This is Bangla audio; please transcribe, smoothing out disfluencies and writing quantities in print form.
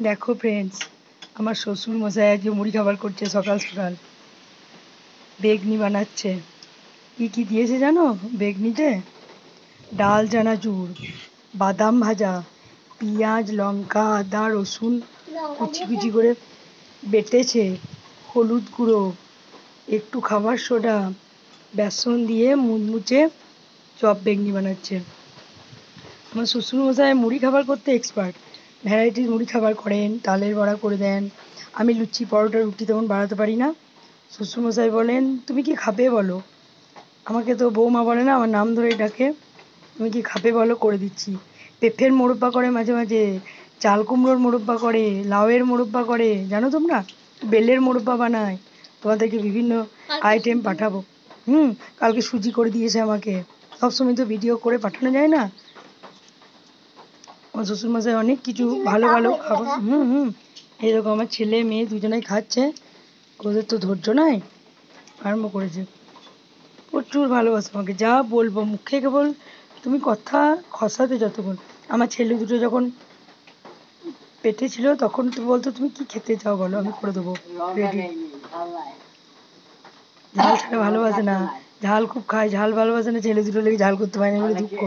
দেখো ফ্রেন্ডস, আমার শ্বশুর মশাই আজকে মুড়ি খাবার করছে। সকাল সকাল বেগনি বানাচ্ছে। কি কি দিয়েছে জানো বেগনিতে? ডাল চানাচুর, বাদাম ভাজা, পেঁয়াজ লঙ্কা আদা রসুন কুচি কুচি করে বেটেছে, হলুদ গুঁড়ো, একটু খাবার সোডা, বেসন দিয়ে মুচমুচে চপ বেগনি বানাচ্ছে। আমার শ্বশুরমশাই মুড়ি খাবার করতে এক্সপার্ট। ভ্যারাইটিস মুড়ি খাবার করেন, তালের বড়া করে দেন। আমি লুচি পরোটা রুটি তেমন বানাতে পারি না। শ্বশুরমশাই বলেন, তুমি কি খাবে বলো। আমাকে তো বৌমা বলে না, আমার নাম ধরেই ডাকে। তুমি কি খাবে বলো, করে দিচ্ছি। পেঁপের মোরব্বা করে মাঝে মাঝে, চাল কুমড়োর মোরব্বা করে, লাউয়ের মোরব্বা করে, জানো তোমরা? বেলের মোরব্বা বানায়। তোমাদেরকে বিভিন্ন আইটেম পাঠাবো। কালকে সুজি করে দিয়েছে আমাকে। সবসময় তো ভিডিও করে পাঠানো যায় না। আমার শ্বশুরমশাই অনেক কিছু ভালো ভালো খাবার। এইরকম আমার ছেলে মেয়ে দুজনেই খাচ্ছে। ওদের তো ধৈর্য নাই, আরম্ভ করেছে। প্রচুর ভালোবাসে আমাকে, যা বলবো মুখে কেবল তুমি কথা খসাতে যতক্ষণ। আমার ছেলে দুটো যখন পেটে ছিল তখন তো বলতো, তুমি কি খেতে চাও বলো, আমি করে দেবো, রেডি। ঝাল ছাড়া ভালোবাসে না। ঝাল খুব খায়, ঝাল ভালোবাসে না। ছেলে দুটো লেগে ঝাল করতে পারে না বলে দুঃখ।